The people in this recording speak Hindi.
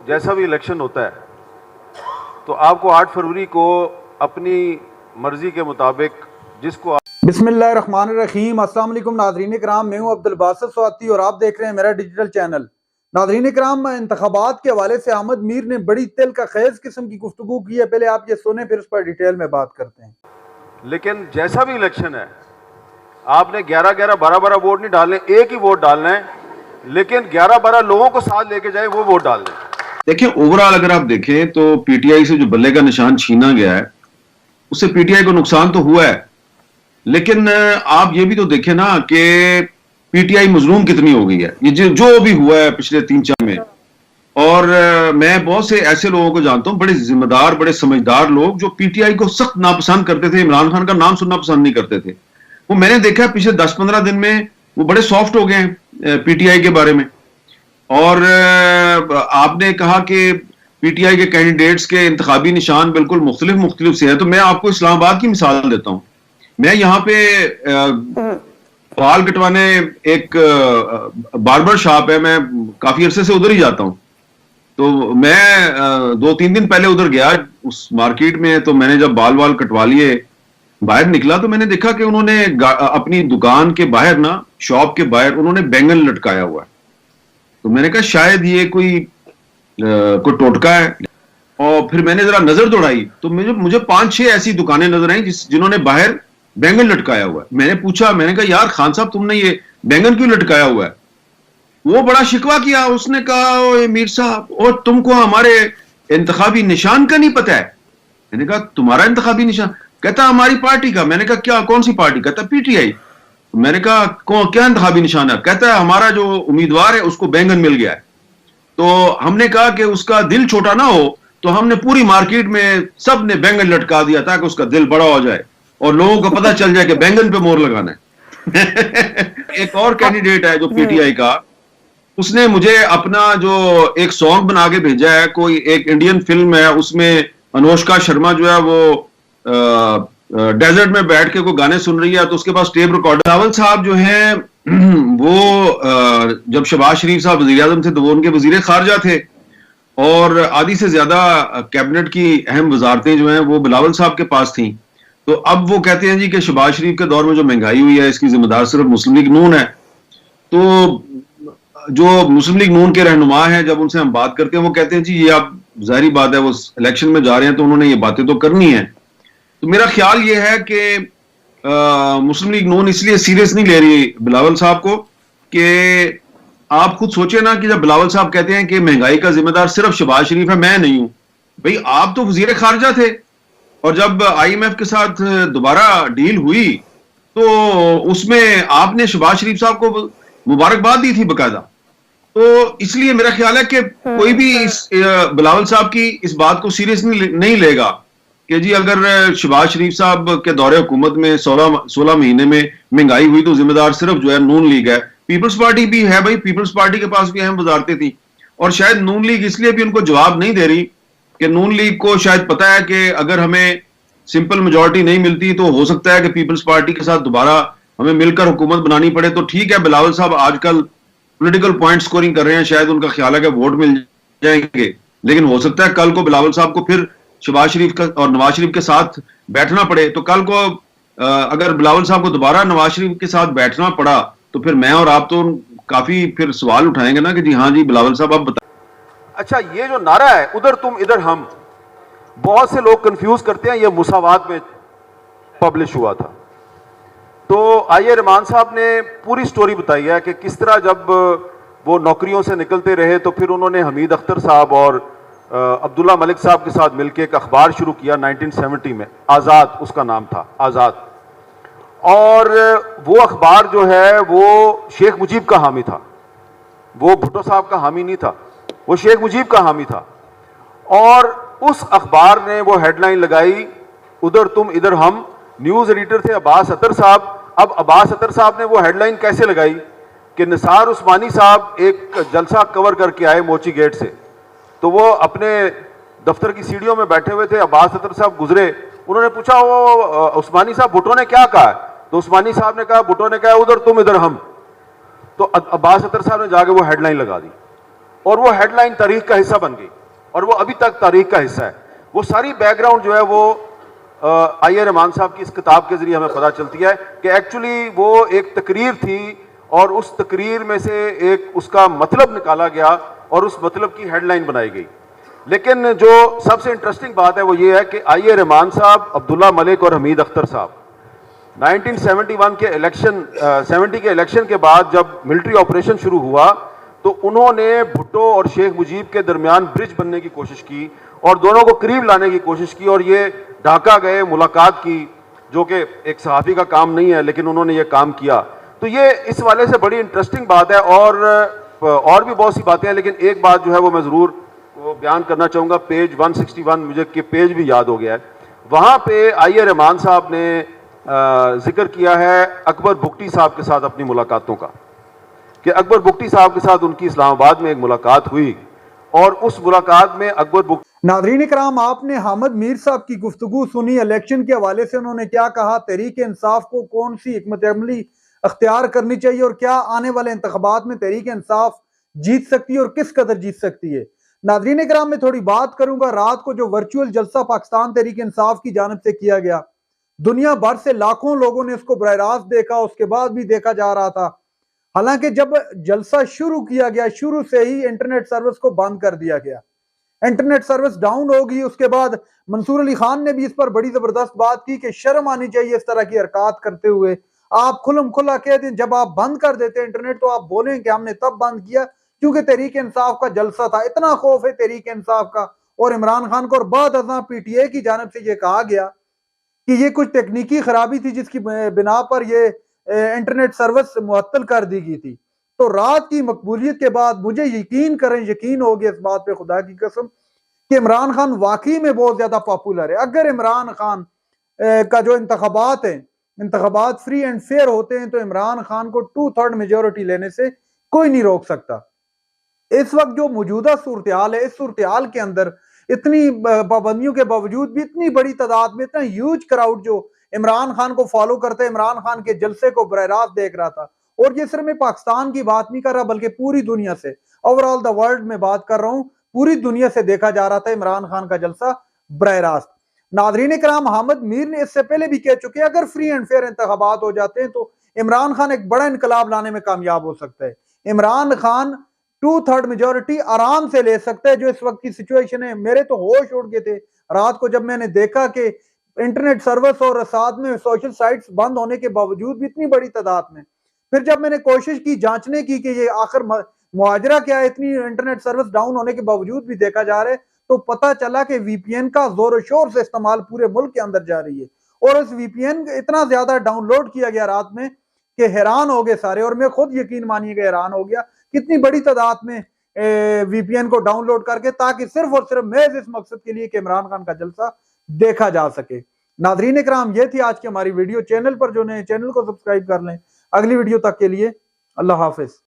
जैसा भी इलेक्शन होता है तो आपको 8 फरवरी को अपनी मर्जी के मुताबिक जिसको बिस्मिल्लाहिर्रहमानिर्रहीम। अस्सलाम वालेकुम नाज़रीन कराम, मैं हूं अब्दुल बासित स्वाति और आप देख रहे हैं मेरा डिजिटल चैनल। नाज़रीन कराम, इंतखाबात के हवाले से अहमद मीर ने बड़ी तिल का खेज किस्म की गुफ्तगू की है। पहले आप ये सुने, फिर उस पर डिटेल में बात करते हैं। लेकिन जैसा भी इलेक्शन है आपने 11-11, 12-12 वोट नहीं डालने, एक ही वोट डालना है, लेकिन 11-12 लोगों को साथ लेके जाए वो वोट डाल दें। देखिए, ओवरऑल अगर आप देखें तो पीटीआई से जो बल्ले का निशान छीना गया है उससे पीटीआई को नुकसान तो हुआ है, लेकिन आप ये भी तो देखें ना कि पीटीआई मजलूम कितनी हो गई है। ये जो भी हुआ है पिछले 3-4 में, और मैं बहुत से ऐसे लोगों को जानता हूं, बड़े जिम्मेदार, बड़े समझदार लोग जो पीटीआई को सख्त नापसंद करते थे, इमरान खान का नाम सुनना पसंद नहीं करते थे। वो मैंने देखा पिछले 10-15 दिन में वो बड़े सॉफ्ट हो गए हैं पीटीआई के बारे में। और आपने कहा कि पीटीआई के कैंडिडेट्स के इंतखाबी निशान बिल्कुल मुख्तलिफ से है, तो मैं आपको इस्लामाबाद की मिसाल देता हूं। मैं यहाँ पे बाल कटवाने एक बार्बर शॉप है, मैं काफी अरसे से उधर ही जाता हूं। तो मैं 2-3 दिन पहले उधर गया उस मार्केट में, तो मैंने जब बाल कटवा लिए बाहर निकला तो मैंने देखा कि उन्होंने अपनी दुकान के बाहर ना, शॉप के बाहर उन्होंने बैंगन लटकाया हुआ है। तो मैंने कहा शायद ये कोई टोटका है, और फिर मैंने जरा नजर दौड़ाई तो मुझे 5-6 ऐसी दुकानें नजर आई जिन्होंने बाहर बैंगन लटकाया हुआ है। मैंने पूछा, मैंने कहा यार खान साहब तुमने ये बैंगन क्यों लटकाया हुआ है? वो बड़ा शिकवा किया, उसने कहा ओए मीर साहब, और तुमको हमारे इंतखाबी निशान का नहीं पता है? मैंने कहा तुम्हारा इंतखाबी निशान? कहता हमारी पार्टी का। मैंने कहा क्या, कौन सी पार्टी? कहता पीटीआई। मैंने कहा क्या इंतखाबी निशान है? कहता है हमारा जो उम्मीदवार है उसको बैंगन मिल गया है। तो हमने कहा कि उसका दिल छोटा ना हो, तो हमने पूरी मार्केट में सब ने बैंगन लटका दिया ताकि उसका दिल बड़ा हो जाए और लोगों को पता चल जाए कि बैंगन पे मोहर लगाना है। एक और कैंडिडेट है जो पीटीआई का, उसने मुझे अपना जो एक सॉन्ग बना के भेजा है, कोई एक इंडियन फिल्म है, उसमें अनुष्का शर्मा जो है वो डेजर्ट में बैठ के कोई गाने सुन रही है, तो उसके पास टेप रिकॉर्डर। रावल साहब जो हैं वो जब शहबाज शरीफ साहब वजीर आजम थे तो वो उनके वजीर खारजा थे, और आधी से ज्यादा कैबिनेट की अहम वजारतें जो हैं वो बिलावल साहब के पास थी। तो अब वो कहते हैं जी कि शहबाज शरीफ के दौर में जो महंगाई हुई है इसकी जिम्मेदार सिर्फ मुस्लिम लीग नून है। तो जो मुस्लिम लीग नून के रहनुमा हैं, जब उनसे हम बात करते हैं वो कहते हैं जी ये आप, जाहिर बात है वो इलेक्शन में जा रहे हैं तो उन्होंने ये बातें तो करनी है। तो मेरा ख्याल ये है कि मुस्लिम लीग नून इसलिए सीरियस नहीं ले रही बिलावल साहब को कि आप खुद सोचे ना कि जब बिलावल साहब कहते हैं कि महंगाई का जिम्मेदार सिर्फ शहबाज शरीफ है, मैं नहीं हूं। भाई आप तो वजीर खारजा थे, और जब आईएमएफ के साथ दोबारा डील हुई तो उसमें आपने शहबाज शरीफ साहब को मुबारकबाद दी थी बकायदा। तो इसलिए मेरा ख्याल है कि कोई भी इस बिलावल साहब की इस बात को सीरियस नहीं लेगा कि जी अगर शहबाज शरीफ साहब के दौरे हुकूमत में 16 महीने में महंगाई हुई तो जिम्मेदार सिर्फ जो है नून लीग है। पीपल्स पार्टी भी है भाई, पीपल्स पार्टी के पास भी अहम वजारतें थी, और शायद नून लीग इसलिए भी उनको जवाब नहीं दे रही कि नून लीग को शायद पता है कि अगर हमें सिंपल मेजोरिटी नहीं मिलती तो हो सकता है कि पीपल्स पार्टी के साथ दोबारा हमें मिलकर हुकूमत बनानी पड़े। तो ठीक है, बिलावल साहब आजकल पॉलिटिकल पॉइंट स्कोरिंग कर रहे हैं, शायद उनका ख्याल है कि वोट मिल जाएंगे, लेकिन हो सकता है कल को बिलावल साहब को फिर शहबाज शरीफ का और नवाज शरीफ के साथ बैठना पड़े। तो कल को अगर बिलावल साहब को दोबारा नवाज शरीफ के साथ बैठना पड़ा तो फिर मैं और आप तो काफी फिर सवाल उठाएंगे ना कि जी हाँ जी बिलावल साहब आप बताएं। अच्छा, ये जो नारा है उधर तुम इधर हम, बहुत से लोग कंफ्यूज करते हैं, ये मुसावात में पब्लिश हुआ था। तो आइए रहमान साहब ने पूरी स्टोरी बताई है कि किस तरह जब वो नौकरियों से निकलते रहे तो फिर उन्होंने हमीद अख्तर साहब और अब्दुल्ला मलिक साहब के साथ मिलकर एक अखबार शुरू किया 1970 में, आज़ाद उसका नाम था, आज़ाद। और वो अखबार जो है वो शेख मुजीब का हामी था, वो भुट्टो साहब का हामी नहीं था, वो शेख मुजीब का हामी था। और उस अखबार ने वो हेडलाइन लगाई, उधर तुम इधर हम। न्यूज़ एडिटर थे अब्बास अतर साहब। अब अब्बास अतर साहब ने वो हेडलाइन कैसे लगाई कि निसार उस्मानी साहब एक जलसा कवर करके आए मोची गेट से, तो वो अपने दफ्तर की सीढ़ियों में बैठे हुए थे, अब्बास अतर साहब गुजरे, उन्होंने पूछा वो उस्मानी साहब भुट्टो ने क्या कहा? तो उस्मानी साहब ने कहा, भुट्टो ने कहा उधर तुम इधर हम। तो अब्बास अतर साहब ने जाके वो हेडलाइन लगा दी। और वो हेडलाइन तारीख का हिस्सा बन गई और वो अभी तक तारीख का हिस्सा है। वो सारी बैकग्राउंड जो है वो आईए रहमान साहब की इस किताब के जरिए हमें पता चलती है कि एक्चुअली वो एक तकरीर थी और उस तकरीर में से एक उसका मतलब निकाला गया और उस मतलब की हेडलाइन बनाई गई। लेकिन जो सबसे इंटरेस्टिंग बात है वो ये है कि आईए रहमान साहब, अब्दुल्ला मलिक और हमीद अख्तर साहब 1971 के इलेक्शन 70 के इलेक्शन के बाद जब मिलिट्री ऑपरेशन शुरू हुआ तो उन्होंने भुट्टो और शेख मुजीब के दरमियान ब्रिज बनने की कोशिश की और दोनों को करीब लाने की कोशिश की और ये ढाका गए, मुलाकात की, जो कि एक सहाफ़ी का काम नहीं है लेकिन उन्होंने ये काम किया। तो ये इस वाले से बड़ी इंटरेस्टिंग बात है और भी बहुत सी बातें हैं, लेकिन एक बात जो है वो मैं ज़रूर बयान करना चाहूँगा। पेज 161 मुझे कि पेज भी याद हो गया है, वहाँ पे आईए रहमान साहब ने जिक्र किया है अकबर बुगटी साहब के साथ अपनी मुलाकातों का, कि अकबर बुगटी साहब के साथ उनकी इस्लामाबाद में एक मुलाकात हुई और उस मुलाकात में अकबर बुगटी। नाज़रीन इकराम, आपने हामिद मीर साहब की गुफ्तगू सुनी इलेक्शन के हवाले से। उन्होंने क्या कहा, तहरीक इंसाफ को कौन सी हिकमत अमली अख्तियार करनी चाहिए और क्या आने वाले इंतखाबात में तहरीक इंसाफ जीत सकती है और किस कदर जीत सकती है। नाज़रीन इकराम, मैं थोड़ी बात करूंगा रात को जो वर्चुअल जलसा पाकिस्तान तहरीक इंसाफ की जानिब से किया गया, दुनिया भर से लाखों लोगों ने उसको बराह रास्त देखा, उसके बाद भी देखा जा रहा था। हालांकि जब जलसा शुरू किया गया, शुरू से ही इंटरनेट सर्विस को बंद कर दिया गया, इंटरनेट सर्विस डाउन हो गई। उसके बाद मंसूर अली खान ने भी इस पर बड़ी जबरदस्त बात की कि शर्म आनी चाहिए इस तरह की हरकत करते हुए। आप खुलम खुला कह दें, जब आप बंद कर देते इंटरनेट तो आप बोलें कि हमने तब बंद किया क्योंकि तहरीक इंसाफ का जलसा था। इतना खौफ है तहरीक इंसाफ का और इमरान खान को, और बाद अज़ां पीटीए की जानिब से यह कहा गया कि ये कुछ तकनीकी खराबी थी जिसकी बिना पर ये इंटरनेट सर्विस मुअत्तल कर दी गई थी। तो रात की मकबूलियत के बाद मुझे यकीन करें, यकीन हो गया इस बात पे खुदा की कसम कि इमरान खान वाकई में बहुत ज्यादा पॉपुलर है। अगर इमरान खान का जो इंतखाबात है, इंतखाबात फ्री एंड फेयर होते हैं तो इमरान खान को 2/3 मेजोरिटी लेने से कोई नहीं रोक सकता। इस वक्त जो मौजूदा सूरत हाल है, इस सूरत हाल के अंदर इतनी पाबंदियों के बावजूद भी इतनी बड़ी तादाद में इतना ह्यूज क्राउड जो इमरान खान को फॉलो करते, इमरान खान के जलसे को बराह रास्त देख रहा था। और ये सिर्फ मैं पाकिस्तान की बात नहीं कर रहा बल्कि पूरी दुनिया से, ओवरऑल द वर्ल्ड में बात कर रहा हूं, पूरी दुनिया से देखा जा रहा था इमरान खान का जलसा बराह रास्त। नाज़रीन इकराम, हामिद मीर ने इससे पहले भी कह चुके हैं अगर फ्री एंड फेयर इंतखाबात हो जाते हैं तो इमरान खान एक बड़ा इनकलाब लाने में कामयाब हो सकता है। इमरान खान 2/3 मेजोरिटी आराम से ले सकता है। जो इस वक्त की सिचुएशन है, मेरे तो होश उड़ गए थे रात को जब मैंने देखा कि इंटरनेट सर्विस और साथ में सोशल साइट्स बंद होने के बावजूद भी इतनी बड़ी तादाद में, फिर जब मैंने कोशिश की जांचने की कि ये आखिर मुआजरा क्या है, इतनी इंटरनेट सर्विस डाउन होने के बावजूद भी देखा जा रहा है, तो पता चला कि वीपीएन का जोर शोर से इस्तेमाल पूरे मुल्क के अंदर जा रही है। और इस वीपीएन इतना ज्यादा डाउनलोड किया गया रात में कि हैरान हो गए सारे, और मैं खुद यकीन मानिएगा हैरान हो गया कितनी बड़ी तादाद में वीपीएन को डाउनलोड करके, ताकि सिर्फ और सिर्फ महज इस मकसद के लिए कि इमरान खान का जलसा देखा जा सके। नाज़रीन इकराम, ये थी आज की हमारी वीडियो। चैनल पर जो नए, चैनल को सब्सक्राइब कर लें। अगली वीडियो तक के लिए अल्लाह हाफिज।